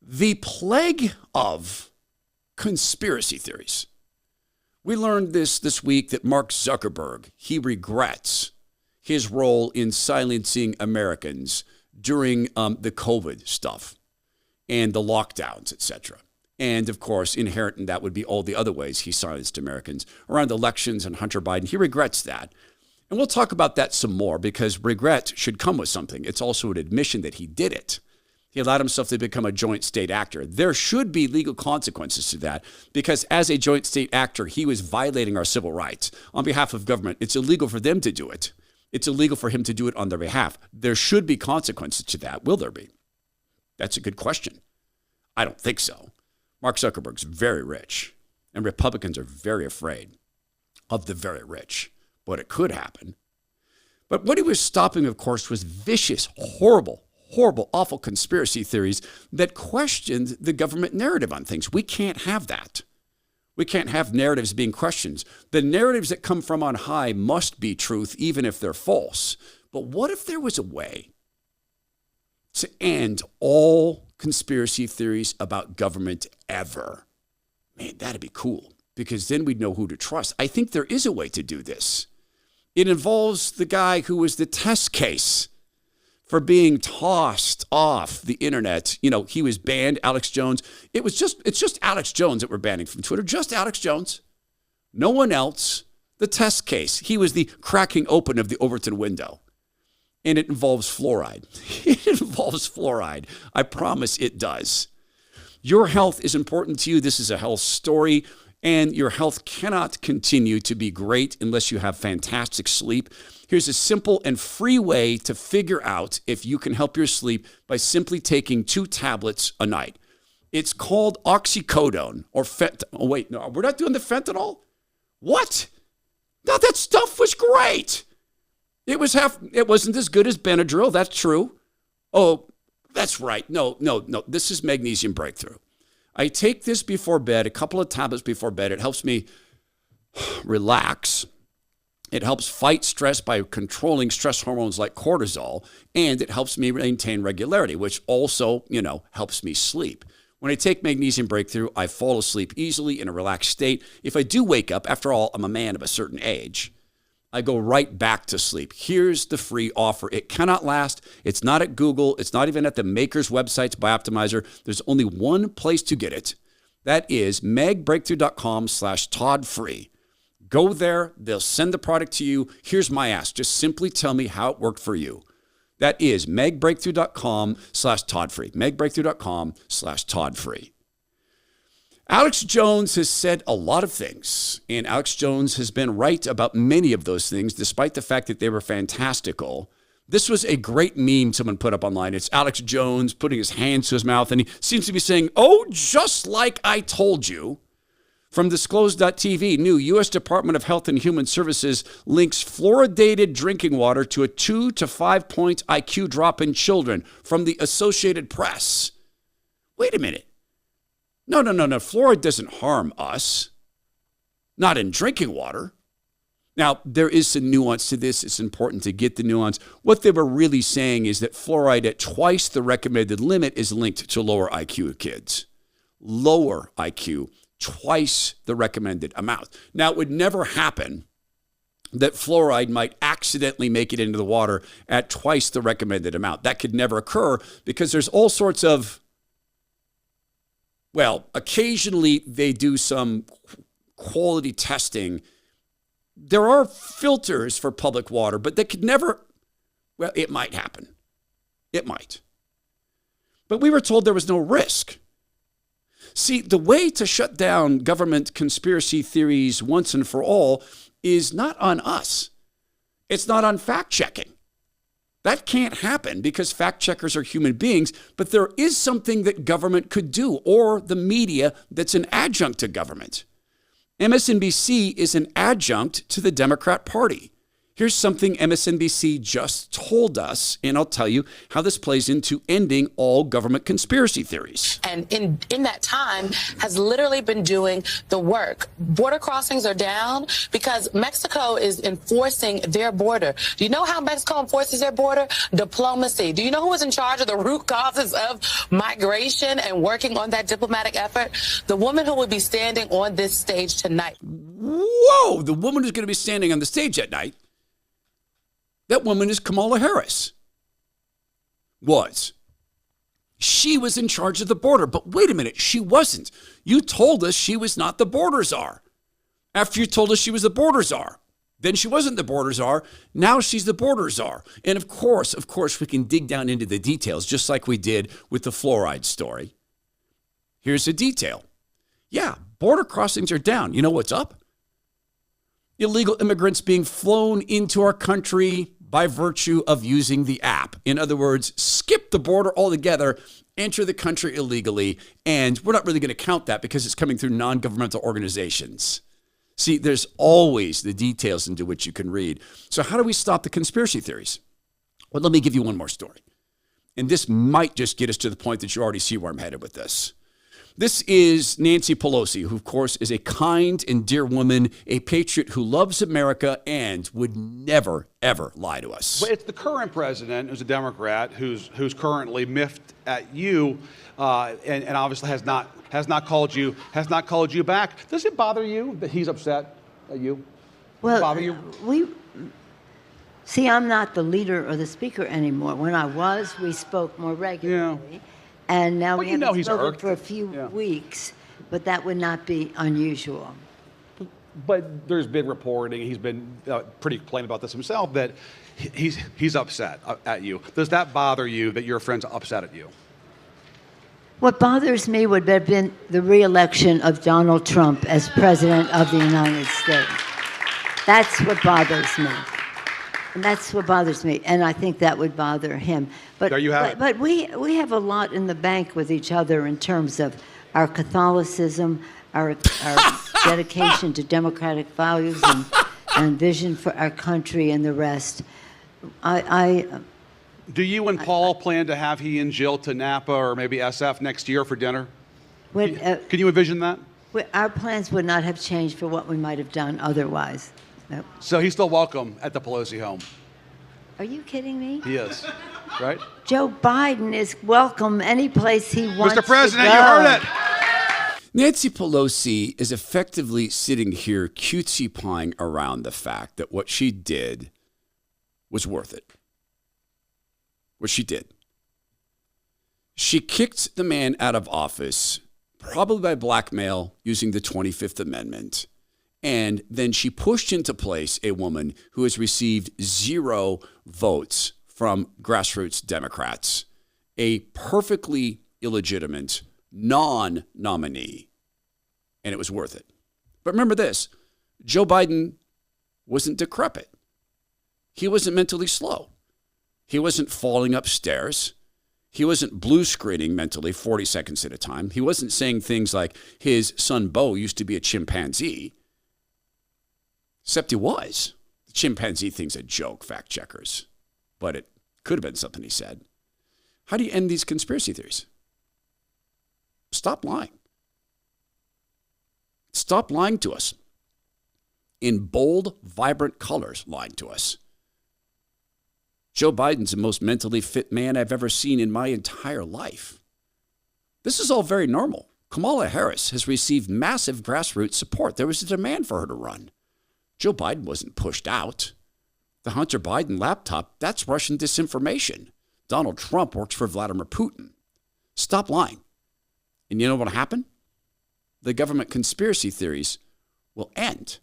The plague of conspiracy theories. We learned this week that Mark Zuckerberg, he regrets his role in silencing Americans during the COVID stuff and the lockdowns, etc. And of course, inherent in that would be all the other ways he silenced Americans around elections and Hunter Biden. He regrets that. And we'll talk about that some more because regret should come with something. It's also an admission that he did it. He allowed himself to become a joint state actor. There should be legal consequences to that because as a joint state actor, he was violating our civil rights on behalf of government. It's illegal for them to do it. It's illegal for him to do it on their behalf. There should be consequences to that. Will there be? That's a good question. I don't think so. Mark Zuckerberg's very rich, and Republicans are very afraid of the very rich. But it could happen. But what he was stopping, of course, was vicious, horrible, awful conspiracy theories that questioned the government narrative on things. We can't have that. We can't have narratives being questioned. The narratives that come from on high must be truth, even if they're false. But what if there was a way to end all conspiracy theories about government ever? Man, that'd be cool, because then we'd know who to trust. I think there is a way to do this. It involves the guy who was the test case for being tossed off the internet. You know, he was banned, Alex Jones. It's just Alex Jones that we're banning from Twitter, just Alex Jones. No one else. The test case. He was the cracking open of the Overton window. And it involves fluoride. It involves fluoride. I promise it does. Your health is important to you. This is a health story. And your health cannot continue to be great unless you have fantastic sleep. Here's a simple and free way to figure out if you can help your sleep by simply taking 2 tablets a night. It's called oxycodone or fentanyl. Oh, wait, no, we're not doing the fentanyl? What? No, that stuff was great. It wasn't as good as Benadryl. That's true. Oh, that's right. No. This is Magnesium Breakthrough. I take this before bed, a couple of tablets before bed. It helps me relax. It helps fight stress by controlling stress hormones like cortisol, and it helps me maintain regularity, which also, helps me sleep. When I take Magnesium Breakthrough, I fall asleep easily in a relaxed state. If I do wake up, after all, I'm a man of a certain age, I go right back to sleep. Here's the free offer. It cannot last. It's not at Google. It's not even at the maker's websites, Bioptimizer. There's only one place to get it. That is megbreakthrough.com/Todd-free. Go there. They'll send the product to you. Here's my ask. Just simply tell me how it worked for you. That is megbreakthrough.com/Todd-free. megbreakthrough.com/Todd-free. Alex Jones has said a lot of things, and Alex Jones has been right about many of those things, despite the fact that they were fantastical. This was a great meme someone put up online. It's Alex Jones putting his hands to his mouth, and he seems to be saying, "Oh, just like I told you." From Disclosed.tv, new U.S. Department of Health and Human Services links fluoridated drinking water to a 2 to 5 point IQ drop in children. From the Associated Press. Wait a minute. No. Fluoride doesn't harm us. Not in drinking water. Now, there is some nuance to this. It's important to get the nuance. What they were really saying is that fluoride at twice the recommended limit is linked to lower IQ kids. Lower IQ, twice the recommended amount. Now, it would never happen that fluoride might accidentally make it into the water at twice the recommended amount. That could never occur because there's all sorts of, well, occasionally they do some quality testing. There are filters for public water, but they could never, well, it might happen. It might. But we were told there was no risk. See, the way to shut down government conspiracy theories once and for all is not on us. It's not on fact-checking. That can't happen because fact checkers are human beings, but there is something that government could do, or the media that's an adjunct to government. MSNBC is an adjunct to the Democrat Party. Here's something MSNBC just told us, and I'll tell you how this plays into ending all government conspiracy theories. And in that time has literally been doing the work. Border crossings are down because Mexico is enforcing their border. Do you know how Mexico enforces their border? Diplomacy. Do you know who is in charge of the root causes of migration and working on that diplomatic effort? The woman who will be standing on this stage tonight. Whoa, the woman who's going to be standing on the stage at night. That woman is Kamala Harris. She was in charge of the border. But wait a minute, she wasn't. You told us she was not the border czar. After you told us she was the border czar. Then she wasn't the border czar. Now she's the border czar. And of course, we can dig down into the details, just like we did with the fluoride story. Here's a detail. Yeah, border crossings are down. You know what's up? Illegal immigrants being flown into our country by virtue of using the app. In other words, skip the border altogether, enter the country illegally, and we're not really going to count that because it's coming through non-governmental organizations. See, there's always the details into which you can read. So how do we stop the conspiracy theories? Well, let me give you one more story. And this might just get us to the point that you already see where I'm headed with this. This is Nancy Pelosi, who, of course, is a kind and dear woman, a patriot who loves America and would never, ever lie to us. But it's the current president, who's a Democrat, who's currently miffed at you, and obviously has not called you back. Does it bother you that he's upset at you? Well, bother you? See, I'm not the leader or the speaker anymore. When I was, we spoke more regularly. Yeah. And now Well, we you know haven't he's spoken irked. for a few weeks, but that would not be unusual. But there's been reporting, he's been pretty plain about this himself, that he's upset at you. Does that bother you that your friend's upset at you? What bothers me would have been the re-election of Donald Trump as president of the United States. That's what bothers me. And that's what bothers me, and I think that would bother him. But There you have it. But we have a lot in the bank with each other in terms of our Catholicism, our dedication to democratic values and vision for our country and the rest. Do you and Paul plan to have he and Jill to Napa or maybe SF next year for dinner? Can you envision that? Our plans would not have changed for what we might have done otherwise. Nope. So he's still welcome at the Pelosi home. Are you kidding me? He is, right? Joe Biden is welcome any place he wants Mr. President, to go. you heard it. Nancy Pelosi is effectively sitting here cutesy-pieing around the fact that what she did was worth it. What she did. She kicked the man out of office, probably by blackmail using the 25th Amendment. And then she pushed into place a woman who has received 0 votes from grassroots Democrats, a perfectly illegitimate non-nominee. And it was worth it. But remember this, Joe Biden wasn't decrepit. He wasn't mentally slow. He wasn't falling upstairs. He wasn't blue screening mentally 40 seconds at a time. He wasn't saying things like his son Beau used to be a chimpanzee. Except he was. The chimpanzee thing's a joke, fact checkers. But it could have been something he said. How do you end these conspiracy theories? Stop lying. Stop lying to us. In bold, vibrant colors, lying to us. Joe Biden's the most mentally fit man I've ever seen in my entire life. This is all very normal. Kamala Harris has received massive grassroots support. There was a demand for her to run. Joe Biden wasn't pushed out. The Hunter Biden laptop, that's Russian disinformation. Donald Trump works for Vladimir Putin. Stop lying. And you know what will happen? The government conspiracy theories will end.